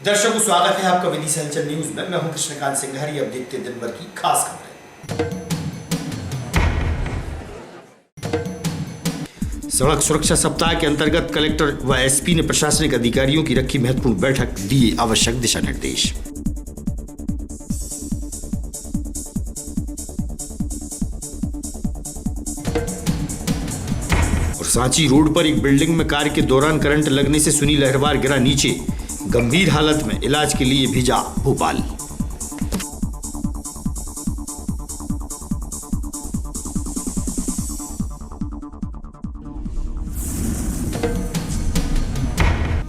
दर्शकों, स्वागत है आपका विदिशा हलचल न्यूज में। मैं हूं कृष्णकांत सिंघारी। अब देखते हैं दिन भर की खास खबरें। सड़क सुरक्षा सप्ताह के अंतर्गत कलेक्टर व एसपी ने प्रशासनिक अधिकारियों की रखी महत्वपूर्ण बैठक, दिए आवश्यक दिशा निर्देश। और सांची रोड पर एक बिल्डिंग में कार्य के दौरान करंट लगने से सुनील अहिरवार गिरा नीचे, गंभीर हालत में इलाज के लिए भेजा भोपाल।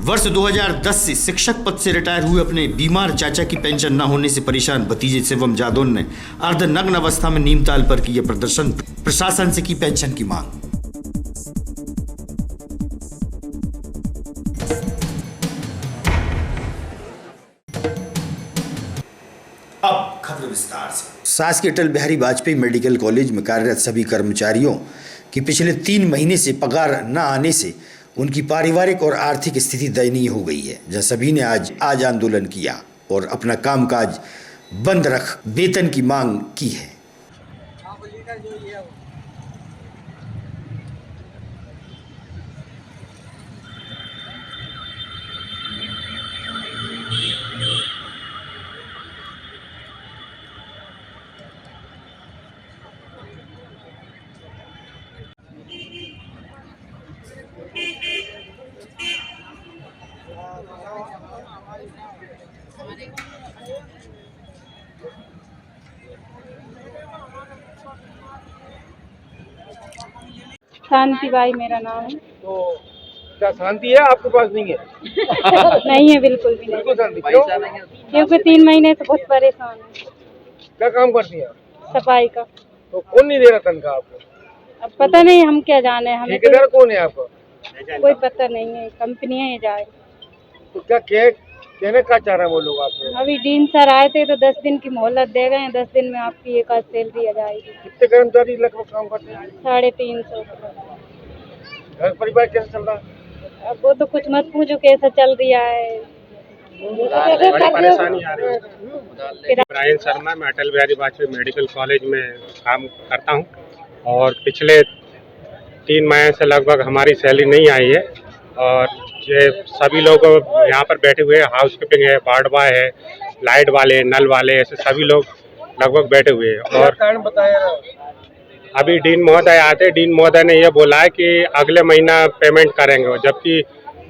वर्ष 2010 से शिक्षक पद से रिटायर हुए अपने बीमार चाचा की पेंशन न होने से परेशान भतीजे शिवम जादौन ने अर्धनग्न अवस्था में नीमताल पर किया प्रदर्शन, प्रशासन से की पेंशन की मांग। अब खबर विस्तार से। शासकीय अटल बिहारी वाजपेयी मेडिकल कॉलेज में कार्यरत सभी कर्मचारियों की पिछले 3 महीने से पगार न आने से उनकी पारिवारिक और आर्थिक स्थिति दयनीय हो गई है, जहां सभी ने आज आंदोलन किया और अपना कामकाज बंद रख वेतन की मांग की है। शांति बाई मेरा नाम है। तो क्या शांति है आपके पास? नहीं है? नहीं है, बिल्कुल भी नहीं। बिल्कुल शांति क्यों? क्योंकि 3 महीने से बहुत परेशान है। क्या काम करती हैं? सफाई का। तो कौन नहीं दे रहा तनख्वाह आपको? अब पता नहीं, हम क्या जाने, हमें ठेकेदार कौन है आपका? कोई पता नहीं है, कंपनी है जाए। तो क्या कहने का चाह रहे हैं वो लोग आपको? अभी डीन सर आए थे तो 10 दिन की मोहलत दे गए हैं। 10 दिन में आपकी एक आध सैलरी आ जाएगी। कितने कर्मचारी लगभग काम करते हैं? 350। घर परिवार कैसे चल रहा है? अब वो तो कुछ मत पूछो, कैसा चल रहा है। बड़ी परेशानी आ रही है। ब्रायन शर्मा, मैं अटल बिहारी वाजपेयी मेडिकल कॉलेज में काम करता हूं और पिछले 3 महीने से लगभग हमारी सैलरी नहीं आई है। और ये सभी लोग यहाँ पर बैठे हुए हैं, हाउस कीपिंग है, वार्ड बॉय है, लाइट वाले, नल वाले, ऐसे सभी लोग लगभग बैठे हुए हैं। और कारण बताया अभी डीन महोदय आते, डीन महोदय ने यह बोला है कि अगले महीना पेमेंट करेंगे, जबकि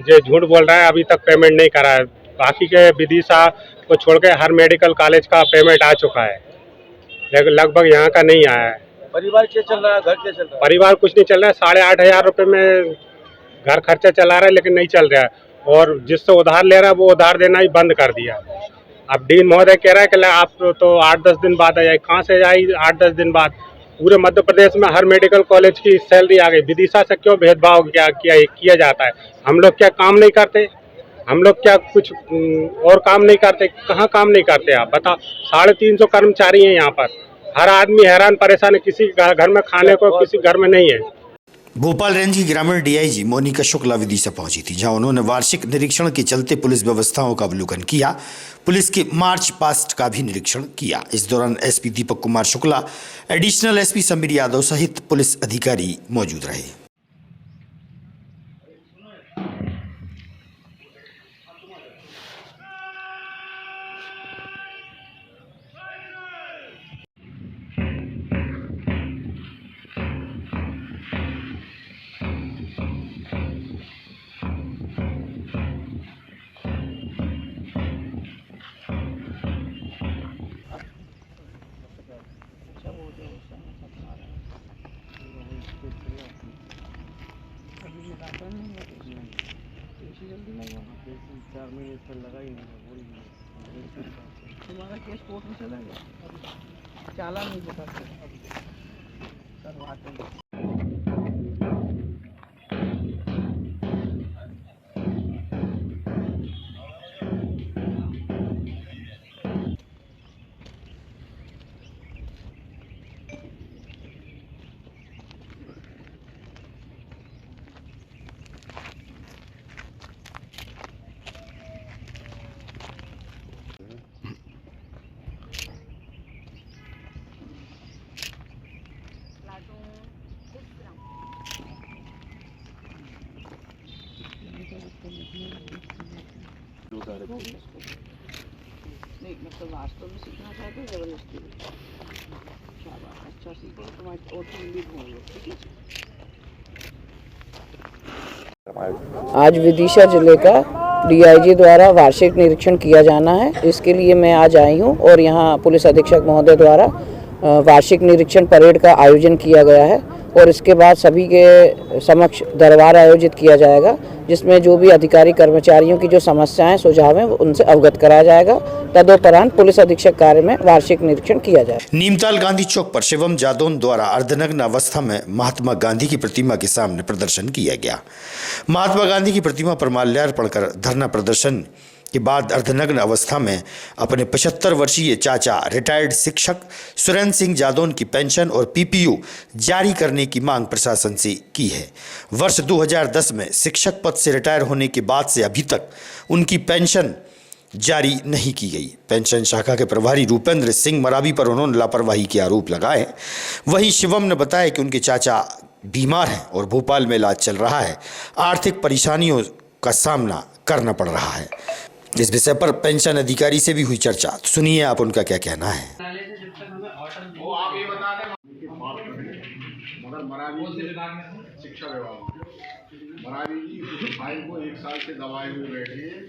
जो झूठ बोल रहा है अभी तक पेमेंट नहीं करा है। बाकी के विदिशा को छोड़ के हर मेडिकल कॉलेज का पेमेंट आ चुका है, लेकिन लगभग यहाँ का नहीं आया है। परिवार क्या चल रहा है? घर क्या चल रहा है? परिवार कुछ नहीं चल रहा है। 8,500 रुपये में घर खर्चा चला रहा है, लेकिन नहीं चल रहा है। और जिससे उधार ले रहा है वो उधार देना ही बंद कर दिया। अब डीन महोदय कह रहा है कि आप तो 8-10 दिन बाद आ जाए। कहाँ से आई 8-10 दिन बाद? पूरे मध्य प्रदेश में हर मेडिकल कॉलेज की सैलरी आ गई। विदिशा से क्यों भेदभाव किया जाता है? हम लोग क्या काम नहीं करते? हम लोग क्या कुछ और काम नहीं करते? कहाँ काम नहीं करते आप बताओ? 350 कर्मचारी हैं यहाँ पर। हर आदमी हैरान परेशान है। किसी घर में खाने को किसी घर में नहीं है। भोपाल रेंज की ग्रामीण डीआईजी मोनिका शुक्ला विदिशा पहुंची थी, जहां उन्होंने वार्षिक निरीक्षण के चलते पुलिस व्यवस्थाओं का अवलोकन किया। पुलिस के मार्च पास्ट का भी निरीक्षण किया। इस दौरान SP Deepak Kumar Shukla, additional SP Sameer Yadav सहित पुलिस अधिकारी मौजूद रहे। तुम्हारा केस कोर्ट में चला गया, चालान नहीं बता करवाते हैं। नहीं मतलब वास्तव में सीखना चाहते हो जबरदस्ती में? क्या बात है, अच्छा सीखो तुम्हारी और तुम भी घूमो, ठीक है। आज विदिशा जिले का डीआईजी द्वारा वार्षिक निरीक्षण किया जाना है, इसके लिए मैं आज आई हूँ और यहाँ पुलिस अधीक्षक महोदय द्वारा वार्षिक निरीक्षण परेड का आयोजन किया गया है और इसके बाद सभी के समक्ष दरबार आयोजित किया जाएगा, जिसमें जो भी अधिकारी कर्मचारियों की जो समस्याएं सुझाव हैं उनसे अवगत कराया जाएगा। तदोपरांत पुलिस अधीक्षक कार्य में वार्षिक निरीक्षण किया जाएगा। नीमताल गांधी चौक पर शिवम जादौन द्वारा अर्धनग्न अवस्था में महात्मा गांधी की प्रतिमा के सामने प्रदर्शन किया गया। महात्मा गांधी की प्रतिमा पर माल्यार्पण कर धरना प्रदर्शन के बाद अर्धनग्न अवस्था में अपने 75 वर्षीय चाचा रिटायर्ड शिक्षक सुरेंद्र सिंह जादौन की पेंशन और पीपीयू जारी करने की मांग प्रशासन से की है। वर्ष 2010 में शिक्षक पद से रिटायर होने के बाद से अभी तक उनकी पेंशन जारी नहीं की गई। पेंशन शाखा के प्रभारी रूपेंद्र सिंह मरावी पर उन्होंने लापरवाही के आरोप लगाए। वहीं शिवम ने बताया कि उनके चाचा बीमार हैं और भोपाल में इलाज चल रहा है, आर्थिक परेशानियों का सामना करना पड़ रहा है। इस विषय पर पेंशन अधिकारी से भी हुई चर्चा, तो सुनिए आप उनका क्या कहना है। शिक्षा विभाग मरावी जी उस फाइल को 1 साल से दबाए हुए बैठे हैं,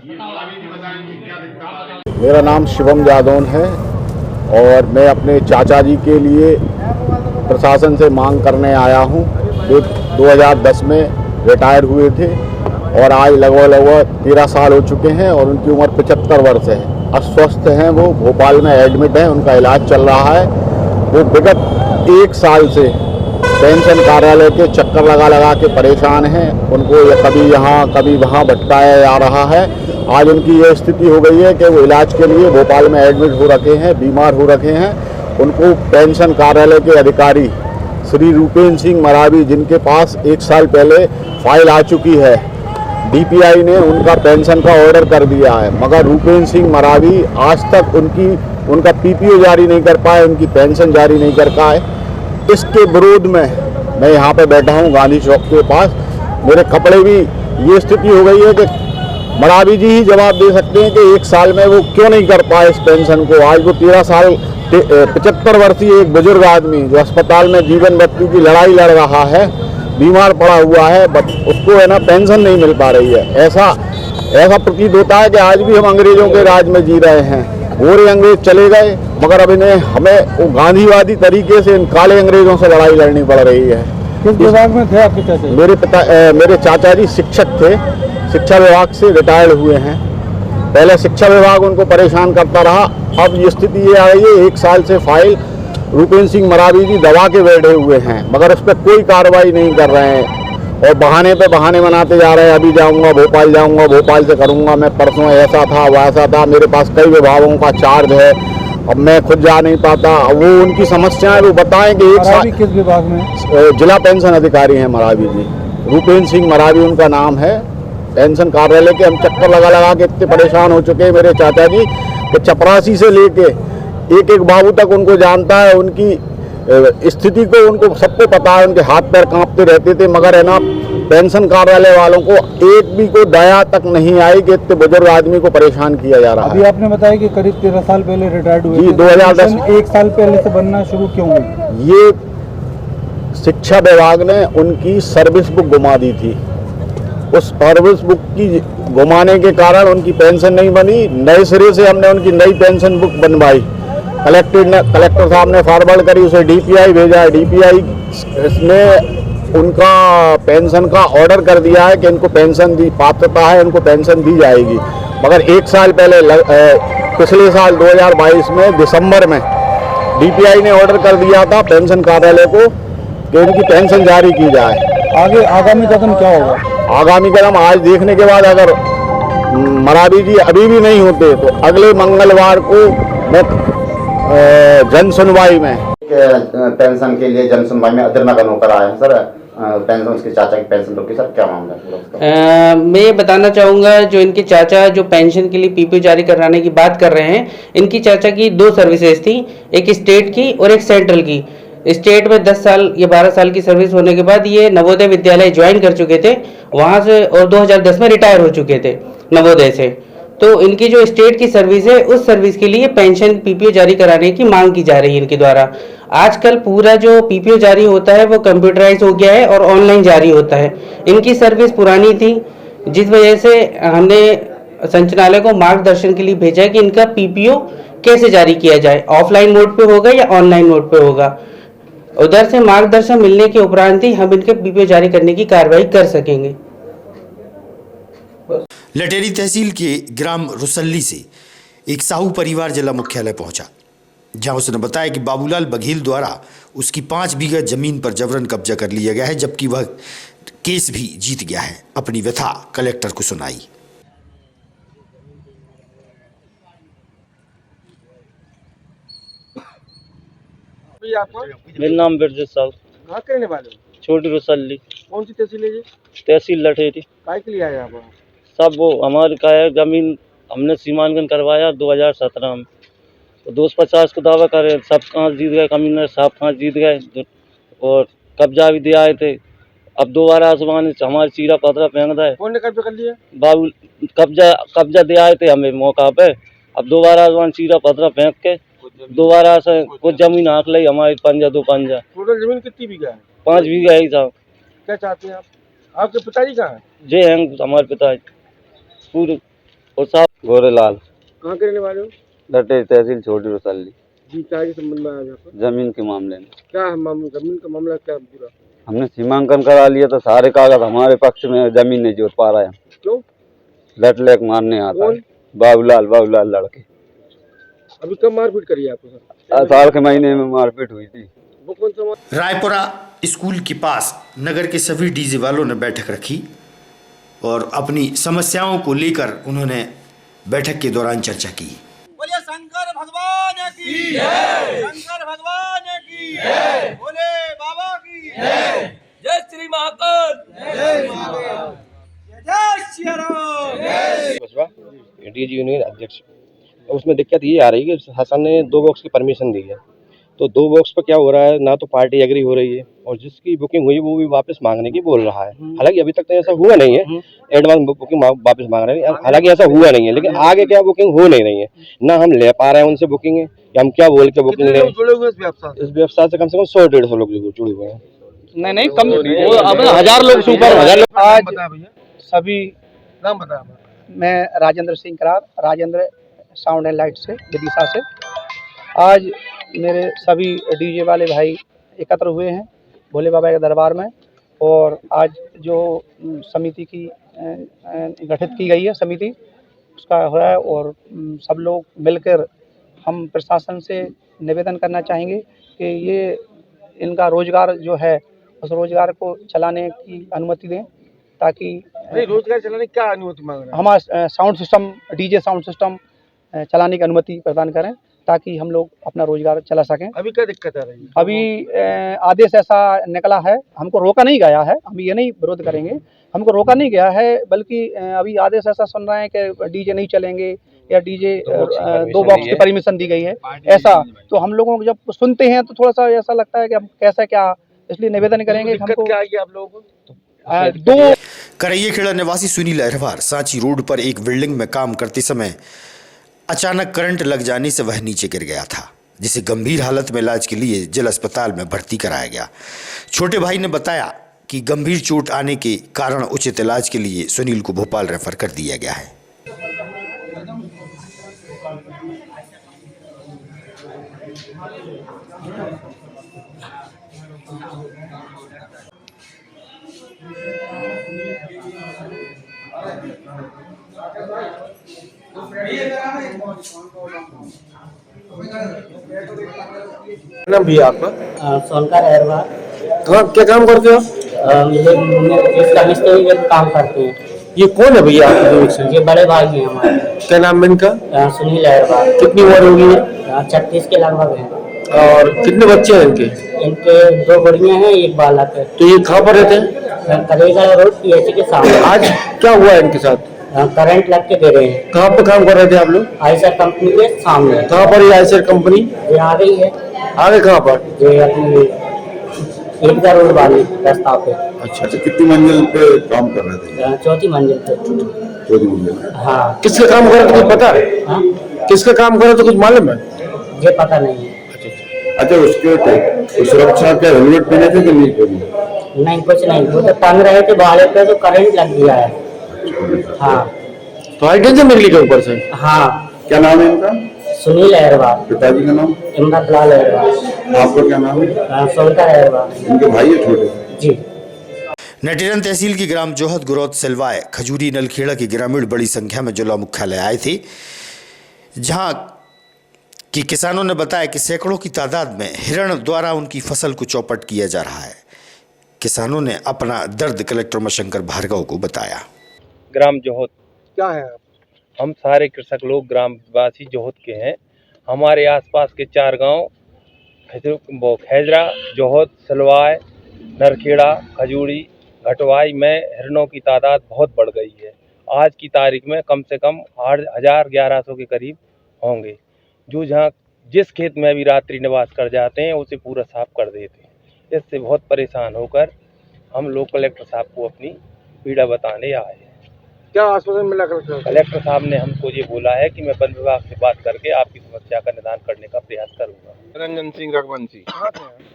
ये मरावी जी बताएंगे क्या दिक्कत है। मेरा नाम शिवम जादौन है और मैं अपने चाचा जी के लिए प्रशासन से मांग करने आया हूं। जो 2010 में रिटायर हुए थे और आज लगभग 13 साल हो चुके हैं और उनकी उम्र 75 वर्ष है। अस्वस्थ हैं, वो भोपाल में एडमिट हैं, उनका इलाज चल रहा है। वो विगत 1 साल से पेंशन कार्यालय के चक्कर लगा के परेशान हैं। उनको कभी यहाँ कभी वहाँ भटकाया जा रहा है। आज उनकी ये स्थिति हो गई है कि वो इलाज के लिए भोपाल में एडमिट हो रखे हैं, बीमार हो रखे हैं। उनको पेंशन कार्यालय के अधिकारी श्री रूपेंद्र सिंह मरावी, जिनके पास 1 साल पहले फाइल आ चुकी है, डीपीआई ने उनका पेंशन का ऑर्डर कर दिया है, मगर रूपेंद्र सिंह मरावी आज तक उनका पीपीओ जारी नहीं कर पाए, उनकी पेंशन जारी नहीं कर पाए। इसके विरोध में मैं यहाँ पे बैठा हूँ गांधी चौक के पास। मेरे कपड़े भी ये स्थिति हो गई है कि मरावी जी ही जवाब दे सकते हैं कि 1 साल में वो क्यों नहीं कर पाए इस पेंशन को। आज वो 13 साल 75 वर्षीय एक बुजुर्ग आदमी जो अस्पताल में जीवन मृत्यु की लड़ाई लड़ रहा है, बीमार पड़ा हुआ है, बट उसको है ना पेंशन नहीं मिल पा रही है। ऐसा प्रतीत होता है कि आज भी हम अंग्रेजों के राज में जी रहे हैं। गोरे अंग्रेज चले गए, मगर अब इन्हें हमें वो गांधीवादी तरीके से इन काले अंग्रेजों से लड़ाई लड़नी पड़ रही है। किस विभाग में थे आपके चाचा? मेरे चाचा जी शिक्षक थे, शिक्षा विभाग से रिटायर्ड हुए हैं। पहले शिक्षा विभाग उनको परेशान करता रहा। अब ये स्थिति ये आ गई है, 1 साल से फाइल रूपेंद्र सिंह मरावी जी दबा के बैठे हुए हैं, मगर उस पर कोई कार्रवाई नहीं कर रहे हैं और बहाने पे बहाने बनाते जा रहे हैं। अभी जाऊंगा, भोपाल से करूंगा, मैं परसों ऐसा था वैसा था। मेरे पास कई विभागों का चार्ज है, अब मैं खुद जा नहीं पाता। वो उनकी समस्याएं वो बताएं कि 1 साल। किस विभाग में? जिला पेंशन अधिकारी हैं मरावी जी, रूपेंद्र सिंह मरावी उनका नाम है। पेंशन कार्यालय के हम चक्कर लगा के इतने परेशान हो चुके हैं मेरे चाचा जी कि चपरासी से लेके एक बाबू तक उनको जानता है। उनकी स्थिति को उनको सबको पता है, उनके हाथ पैर कांपते रहते थे, मगर है ना पेंशन कार्यालय वालों को एक भी को दया तक नहीं आई कि इतने बुजुर्ग आदमी को परेशान किया जा रहा है। अभी आपने बताया कि करीब 13 साल पहले रिटायर्ड हुए जी, 2010 1 साल पहले से बनना शुरू क्यों हुई? ये शिक्षा विभाग ने उनकी सर्विस बुक गुमा दी थी। उस सर्विस बुक की गुमाने के कारण उनकी पेंशन नहीं बनी। नए सिरे से हमने उनकी नई पेंशन बुक बनवाई। कलेक्टर साहब ने फॉरवर्ड करी, उसे डीपीआई भेजा है। डीपीआई ने उनका पेंशन का ऑर्डर कर दिया है कि इनको पेंशन दी पात्रता है, इनको पेंशन दी जाएगी। मगर 1 साल पहले पिछले साल 2022 में दिसंबर में डीपीआई ने ऑर्डर कर दिया था पेंशन कार्यालय को कि इनकी पेंशन जारी की जाए। आगे आगामी कदम क्या होगा? आगामी कदम आज देखने के बाद अगर मरावी जी अभी भी नहीं होते तो अगले मंगलवार को मैं जन सुनवाई में पेंशन के लिए जन सुनवाई में अधीर होकर आए हैं सर। पेंशन उसके चाचा की पेंशन रोकी, सर क्या मामला है? मैं ये बताना चाहूँगा, जो इनके चाचा जो पेंशन के लिए पीपीओ जारी कराने की बात कर रहे हैं, इनकी चाचा की 2 सर्विसेज थी, एक स्टेट की और एक सेंट्रल की। स्टेट में 10 साल या 12 साल की सर्विस होने के बाद ये नवोदय विद्यालय ज्वाइन कर चुके थे वहाँ से, और 2010 में रिटायर हो चुके थे। नवोदय से। तो इनकी जो स्टेट की सर्विस है उस सर्विस के लिए पेंशन पीपीओ जारी कराने की मांग की जा रही है इनके द्वारा। आजकल पूरा जो पीपीओ जारी होता है वो कंप्यूटराइज हो गया है और ऑनलाइन जारी होता है। इनकी सर्विस पुरानी थी, जिस वजह से हमने संचालनालय को मार्गदर्शन के लिए भेजा है कि इनका पीपीओ कैसे जारी किया जाए, ऑफलाइन मोड पे होगा या ऑनलाइन मोड पे होगा। उधर से मार्गदर्शन मिलने के उपरांत ही हम इनके पीपीओ जारी करने की कार्रवाई कर सकेंगे। लटेरी तहसील के ग्राम रुसल्ली से एक साहू परिवार जिला मुख्यालय पहुंचा, जहां उसने बताया कि बाबूलाल बघेल द्वारा उसकी 5 बीघा जमीन पर जबरन कब्जा कर लिया गया है, जबकि वह केस भी जीत गया है। अपनी व्यथा कलेक्टर को सुनाई। मेरा नाम बिरजू साहब। कहाँ के रहने वाले हो? छोटी रुसल्ली। कौन सी तहसील है ये? तहसील लठेरी। काय के लिए आए आप वहाँ? सब वो हमारे का है जमीन, हमने सीमांकन करवाया 2017 में, तो 250 को दावा करे, सब कांच जीत गए, कमीने सब कांच जीत गए और कब्जा भी दिया थे। अब दोबारा आसमान हमारे चीरा पत्रा फेंक दे। कौन ने कब्जा कर लिया? बाबू कब्जा दिया थे हमें मौका पे। अब दोबारा आसमान चीरा पत्रा फेंक के दोबारा से कुछ जमीन आंक ली हमारी 5 पंजा। टोटल जमीन कितनी बीघा है? 5 बीघा ही साहब। क्या चाहते हैं आप? आपके पिताजी कहाँ हैं? जे हैं हमारे पिताजी पूरे और साहब गोरेलाल। कहाँ के रहने वाले हो? लटेरी तहसील छोटी रुसल्ली। जी, क्या के संबंध में आए यहाँ पर? जमीन के मामले में। क्या है जमीन का मामला क्या है पूरा? हमने सीमांकन करा लिया तो सारे कागज हमारे पक्ष में, जमीन नहीं जोत पा रहा है। क्यों? लट मारने आता है। बाबूलाल लड़के। अभी कब मारपीट करी आपको सर? साल के महीने में मारपीट हुई थी। वो कौन सा? रायपुरा स्कूल के पास नगर के सभी डीजे वालों ने बैठक रखी और अपनी समस्याओं को लेकर उन्होंने बैठक के दौरान चर्चा की। बोले शंकर भगवान की जय, शंकर भगवान की जय, बोले बाबा की जय, जय श्री महाकाल, जय महाकाल, जय श्री राम। डीजी यूनियन अध्यक्ष, उसमें दिक्कत ये आ रही है कि हसन ने 2 बॉक्स की परमिशन दी है, तो 2 बॉक्स पर क्या हो रहा है, ना तो पार्टी एग्री हो रही है और जिसकी बुकिंग हुई वो भी वापस मांगने की बोल रहा है। हालांकि अभी तक तो ऐसा हुआ नहीं है, एडवांस बुकिंग वापस मांग रहे हैं, हालांकि ऐसा हुआ नहीं है, लेकिन आगे क्या बुकिंग हो नहीं रही है, ना हम ले पा रहे हैं उनसे बुकिंग है, या हम क्या बोल के बुकिंग ले। इस व्यवसाय से कम 100-150 लोग जुड़े हुए हैं। नहीं कम, 1000 लोग से ऊपर। आज सभी नाम बता। मैं राजेंद्र सिंह करार, राजेंद्र साउंड एंड लाइट से विदिशा से। आज मेरे सभी डीजे वाले भाई एकत्र हुए हैं भोले बाबा के दरबार में, और आज जो समिति की गठित की गई है समिति, उसका हो रहा है, और सब लोग मिलकर हम प्रशासन से निवेदन करना चाहेंगे कि ये इनका रोजगार जो है उस रोजगार को चलाने की अनुमति दें, ताकि रोजगार चलाने की क्या अनुमति मांग रहे हैं? हमारा sound system, DJ sound system चलाने की अनुमति प्रदान करें, ताकि हम लोग अपना रोजगार चला सकें। अभी क्या दिक्कत आ रही है? अभी आदेश ऐसा निकला है, हमको रोका नहीं गया है, हम ये नहीं विरोध करेंगे, हमको रोका नहीं गया है, बल्कि अभी आदेश ऐसा सुन रहे हैं कि डीजे नहीं चलेंगे या डीजे 2 बॉक्स की परमिशन दी गई है, ऐसा। तो हम लोगों को जब सुनते हैं तो थोड़ा सा ऐसा लगता है कि हम कैसा क्या, इसलिए निवेदन करेंगे कि हमको क्या आएगी आप लोगों को? दो करैयाखेड़ा निवासी सुनील अहरवार सांची रोड पर एक बिल्डिंग में काम करते समय अचानक करंट लग जाने से वह नीचे गिर गया था, जिसे गंभीर हालत में इलाज के लिए जिला अस्पताल में भर्ती कराया गया। छोटे भाई ने बताया कि गंभीर चोट आने के कारण उचित इलाज के लिए सुनील को भोपाल रेफर कर दिया गया है। नाम भी आपका? सोनकर अहरवार। क्या काम करते हो? इसका मिस्त्री का काम करते हैं। ये कौन है भैया आपके? ये बड़े भाई हैं हमारे। क्या नाम है इनका? सुनील अहरवार। कितनी उम्र होगी? 36 के लगभग है। और कितने बच्चे हैं इनके? इनके 2 गुड़ियां हैं, 1 बालक है। तो ये कहाँ पर रहते हैं? करेगा रोड PH के सामने। आज क्या हुआ है इनके साथ? करंट लग के दे रहे हैं। कहाँ पे काम कर रहे थे आप लोग? आयसर कंपनी के सामने। कहाँ पर ये आयसर कंपनी? ये आ गई है। आगे कहाँ पर? ये अपनी ईदगाह रोड वाली रास्ता पे। अच्छा, कितनी मंजिल पे काम कर रहे थे? 4थी मंजिल पे। चोरी हुई है। हाँ किसका काम कर रहे थे कुछ पता है? हाँ किसका काम कर रहे थे कुछ मालूम है? ये पता नहीं है। अच्छा, उसके सुरक्षा के हेलमेट पहने थे कि नहीं पहने? नहीं कुछ नहीं, वो तो टंग रहे थे बाले पे तो करंट लग गया है। हाँ तो आई टेंशन निकली के ऊपर से। हाँ। क्या नाम है इनका? सुनील अहरवाल। पिताजी का नाम? इमरतलाल अहरवाल। आपका क्या नाम है? सोनकर अहरवाल। इनके भाई है छोटे? जी। नटेरन तहसील की ग्राम जोहत गुरौत सिलवाए खजूरी नलखेड़ा के ग्रामीण बड़ी संख्या में जिला मुख्यालय आए थे, जहां कि किसानों ने बताया कि सैकड़ों की तादाद में हिरण द्वारा उनकी फसल को चौपट किया जा रहा है। किसानों ने अपना दर्द कलेक्टर उमाशंकर भार्गव को बताया। ग्राम जोहत क्या है? हम सारे कृषक लोग ग्रामवासी जोहत के हैं। हमारे आसपास के 4 गांव खैजरा, जोहत, सिलवाए, नरखेड़ा, खजूरी, घटवाई में हिरणों की तादाद बहुत बढ़ गई है। आज की तारीख में कम से कम 8,000-1100 के करीब होंगे, जो जहाँ जिस खेत में भी रात्रि निवास कर जाते हैं उसे पूरा साफ कर देते हैं। इससे बहुत परेशान होकर हम लोग कलेक्टर साहब को अपनी पीड़ा बताने आए हैं। क्या आश्वासन मिला कलेक्टर? कलेक्टर साहब ने हमको ये बोला है कि मैं वन विभाग से बात करके आपकी समस्या का निदान करने का प्रयास करूंगा। रंजन सिंह रघुवंशी,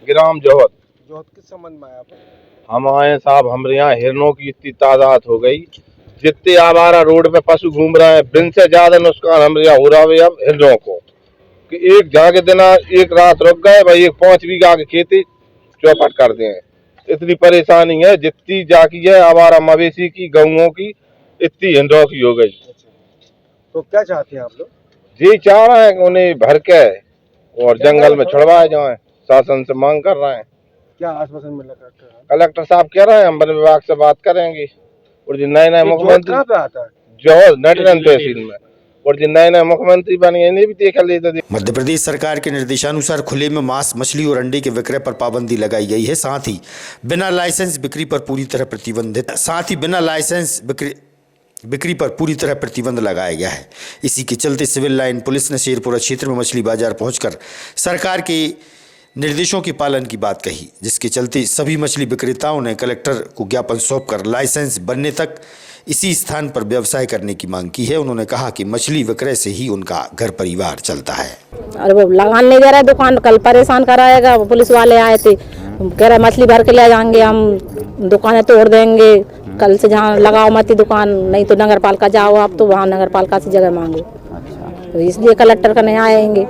ग्राम जोहत। जोहत किस संबंध में आया? हम आए साहब, हमारे यहाँ हिरणों की इतनी तादाद हो गई, जितने आवारा रोड पे पशु घूम रहे हैं, दिन से ज्यादा नुकसान हमारे यहाँ हो रहा है अब हिरणों को। कि एक जहाँ के दिन एक रात रुक गए भाई, एक 5 बीघा की खेती चौपट कर दें। इतनी परेशानी है, जितनी जाकी है आवारा मवेशी की, गऊओं की, इतनी हिरणों की हो गई। तो क्या चाहते हैं आप लोग? जी चाह रहे हैं कि उन्हें भर के और जंगल में छुड़वाए जाए, शासन से मांग कर रहे हैं। क्या आश्वासन मिला कलेक्टर? कलेक्टर साहब कह रहे हैं हम वन विभाग से बात करेंगे, और जो नए नए मुख्यमंत्री कहाँ पे आता है? जो नटरन तहसील में, और जो नए नए मुख्यमंत्री बने इन्हें भी देखा लेते। मध्य प्रदेश सरकार के निर्देशानुसार खुले में मांस, मछली और अंडे के विक्रय पर पाबंदी लगाई गई है। साथ ही बिना लाइसेंस बिक्री पर पूरी तरह प्रतिबंध लगाया गया है। इसी के चलते सिविल लाइन पुलिस ने शेरपुरा क्षेत्र में मछली बाजार पहुंचकर सरकार के निर्देशों के पालन की बात कही, जिसके चलते सभी मछली विक्रेताओं ने कलेक्टर को ज्ञापन सौंपकर लाइसेंस बनने तक इसी स्थान पर व्यवसाय करने की मांग की है। उन्होंने कहा कि मछली विक्रय से ही उनका घर परिवार चलता है। अरे वो लगाने नहीं दे रहा है दुकान, कल परेशान कराएगा। पुलिस वाले आए थे, कह रहे मछली भर के ले जाएंगे, हम दुकानें तोड़ देंगे, कल से जहाँ लगाओ मत दुकान, नहीं तो नगर पालिका जाओ आप, तो वहाँ नगर पालिका से जगह मांगो। तो इसलिए कलेक्टर का नहीं आएंगे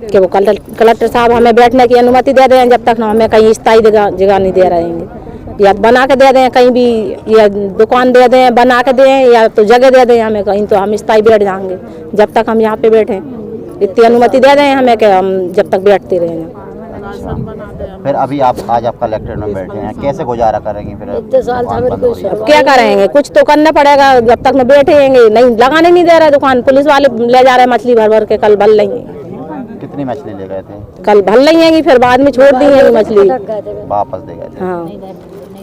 कि वो कलेक्टर साहब हमें बैठने की अनुमति दे दें, जब तक ना हमें कहीं स्थायी जगह नहीं दे रहेंगे। या बना के दे दें कहीं भी, या दुकान दे दें बना के दें, या तो जगह दे दें हमें कहीं, तो हम स्थायी बैठ जाएंगे जब तक हम यहाँ पे बैठें। इतनी अनुमति दे दें हमें कि हम जब तक बैठते रहेंगे। फिर अभी आप आज आप कलेक्टर में बैठे हैं, कैसे गुजारा करेंगे? फिर अब क्या करेंगे, कुछ तो करना पड़ेगा, जब तक में बैठेंगे। नहीं लगाने नहीं दे रहा दुकान, पुलिस वाले ले जा रहे हैं मछली भर भर के। कल भर लेंगे। कितनी मछली ले गए थे? कल भर लेंगे, फिर बाद में छोड़ दी है मछली, वापस दे गए थे। हाँ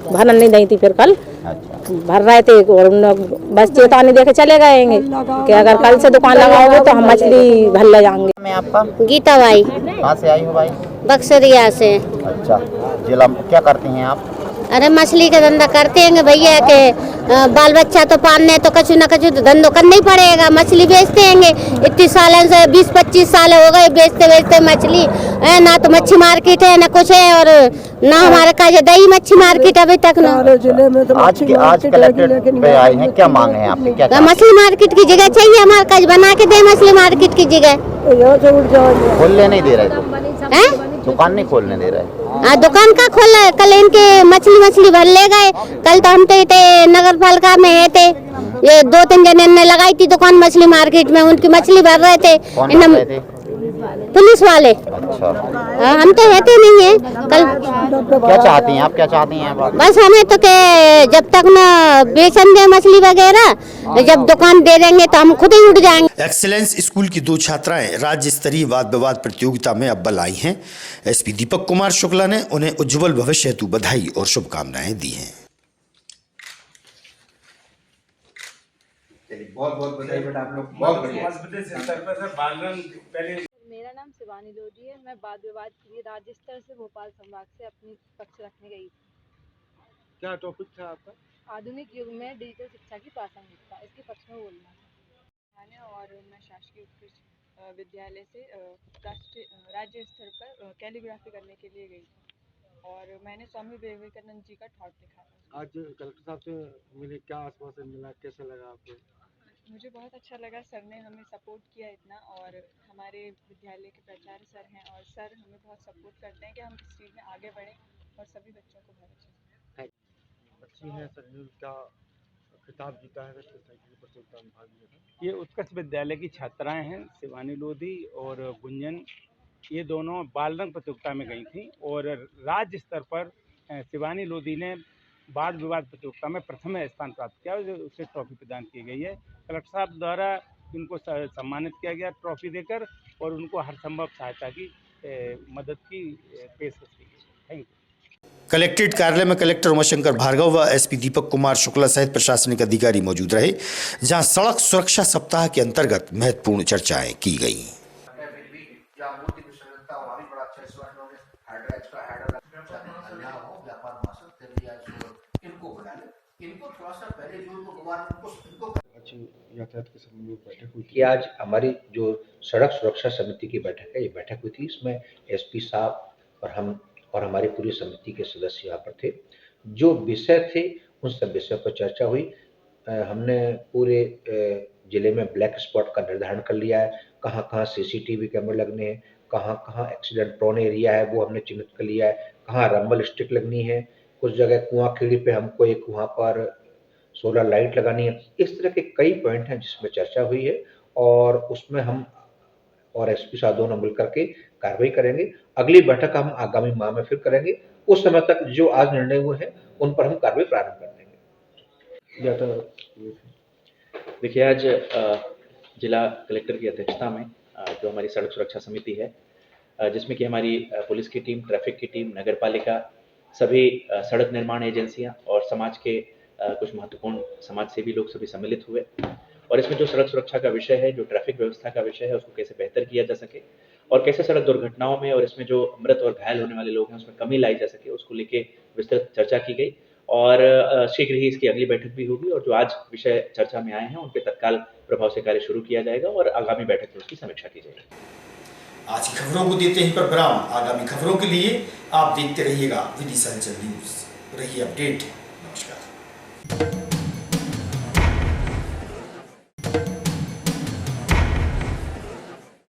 भरन नहीं दी थी, फिर कल अच्छा, भर रहे थे और उन लोग बस चेतावनी देके चले गएंगे कि अगर कल से दुकान लगाओगे तो हम मछली भर ले जाएंगे। मैं आपका गीता बाई, कहाँ से आई हो भाई? बक्सरिया से। अच्छा, जिला क्या करती हैं आप? अरे मछली का धंधा करते हैं भैया के, बाल बच्चा तो पालने तो कछु न कछु तो धंधो करना ही पड़ेगा। मछली बेचते हैं, इतनी सालों से 20-25 साल हो गए बेचते मछली। ना तो मच्छी मार्केट है ना कुछ है, और ना हमारे का दही मच्छी मार्केट अभी तक ना। आज कलेक्टर पे आए हैं, क्या मांग है आपकी? क्या मछली मार्केट की जगह चाहिए हमारे का, बना के दे मछली मार्केट की जगह। खोलने नहीं दे रहे तो? दुकान नहीं खोलने दे रहे? दुकान का खोल, कल इनके मछली भर ले गए। कल तो हम तो नगर पालिका में है थे, ये 2-3 जने ने लगाई थी दुकान मछली मार्केट में, उनकी मछली भर रहे थे। कौन भर रहे थे? पुलिस वाले। अच्छा, हम तो रहते नहीं है। कल क्या चाहती हैं आप? क्या चाहती हैं आप? बस हमें तो के जब तक ना बेचन दे मछली वगैरह, जब दुकान दे देंगे तो हम खुद ही उठ जाएंगे। एक्सीलेंस स्कूल की 2 छात्राएं राज्य स्तरीय वाद विवाद प्रतियोगिता में अव्वल आई हैं। एसपी दीपक कुमार शुक्ला ने उन्हें उज्जवल भविष्य हेतु बधाई और शुभकामनाएं दी हैं। बहुत बहुत बधाई बेटा, आप लोग बहुत बढ़िया। मेरा नाम शिवानी लोधी है। मैं वाद विवाद के लिए राज्य स्तर से भोपाल संभाग से अपनी पक्ष रखने गई थी। क्या टॉपिक था आपका? आधुनिक युग में डिजिटल शिक्षा की प्रासंगिकता, इसके पक्ष में बोलना है। और मैं शासकीय उत्कृष्ट विद्यालय से राज्य स्तर पर कैलीग्राफी करने के लिए गई थी और मैंने स्वामी विवेकानंद जी का थॉट लिखा था। आज कलेक्टर साहब से मिले, क्या आश्वासन मिला, कैसा लगा आपको? मुझे बहुत अच्छा लगा, सर ने हमें सपोर्ट किया इतना, और हमारे विद्यालय के प्राचार्य सर हैं और सर हमें बहुत सपोर्ट करते हैं कि हम इस चीज़ में आगे बढ़ें और सभी बच्चों को बहुत अच्छे से। अच्छी है सर, क्या खिताब जीता है साइकिल प्रतियोगिता में भाग लिया था? ये उत्कृष्ट विद्यालय की छात्राएं हैं, शिवानी लोधी और गुंजन। ये दोनों बाल रंग प्रतियोगिता में गई थी और राज्य स्तर पर शिवानी लोधी ने वाद विवाद प्रतियोगिता में प्रथम स्थान प्राप्त किया, उसे ट्रॉफी प्रदान की गई है। कलेक्टर साहब द्वारा इनको सम्मानित किया गया ट्रॉफी देकर और उनको हर संभव सहायता की मदद की पेशकश की गई। Thank you. कलेक्ट्रेट कार्यालय में कलेक्टर उमाशंकर भार्गव व एसपी दीपक कुमार शुक्ला सहित प्रशासनिक अधिकारी मौजूद रहे, जहां सड़क सुरक्षा सप्ताह के अंतर्गत महत्वपूर्ण चर्चाएं की गई। अच्छी यातायात के संबंध में बैठक हुई थी। कि आज हमारी जो सड़क सुरक्षा समिति की बैठक है, ये बैठक हुई थी। इसमें एसपी साहब और हम और हमारी पूरी समिति के सदस्य यहाँ पर थे। जो विषय थे उन सब विषयों पर चर्चा हुई। हमने पूरे जिले में ब्लैक स्पॉट का निर्धारण कर लिया है, कहाँ कहाँ सीसीटीवी कैमरे लगने हैं, कहाँ कहाँ एक्सीडेंट प्रोन एरिया है वो हमने चिन्हित कर लिया है, कहाँ रंबल स्टिक लगनी है, कुछ जगह कुआं खेड़ी पे हमको एक वहाँ पर सोलर लाइट लगानी है। इस तरह के कई पॉइंट हैं जिसमें चर्चा हुई है और उसमें हम और एसपी साहब दोनों मिलकर के कार्रवाई करेंगे। अगली बैठक हम आगामी माह में फिर करेंगे। उस समय तक जो आज निर्णय हुए हैं उन पर हम कार्रवाई प्रारंभ कर देंगे। देखिए, आज जिला कलेक्टर की अध्यक्षता में जो हमारी सड़क सुरक्षा समिति है, जिसमें कि हमारी पुलिस की टीम, ट्रैफिक की टीम, नगर पालिका, सभी सड़क निर्माण एजेंसियां और समाज के कुछ महत्वपूर्ण समाज सेवी लोग सभी सम्मिलित हुए और इसमें जो सड़क सुरक्षा का विषय है, जो ट्रैफिक व्यवस्था का विषय है, उसको कैसे बेहतर किया जा सके और कैसे सड़क दुर्घटनाओं में और इसमें जो मृत और घायल होने वाले लोग हैं उसमें कमी लाई जा सके, उसको लेके विस्तृत चर्चा की गई और शीघ्र ही इसकी अगली बैठक भी होगी और जो आज विषय चर्चा में आए हैं उन पर तत्काल प्रभाव से कार्य शुरू किया जाएगा और आगामी बैठक में उसकी समीक्षा की जाएगी। आज की खबरों को देते ही पर विराम। आगामी खबरों के लिए आप देखते रहिएगा विदिशा हलचल न्यूज। रहिए अपडेट। नमस्कार।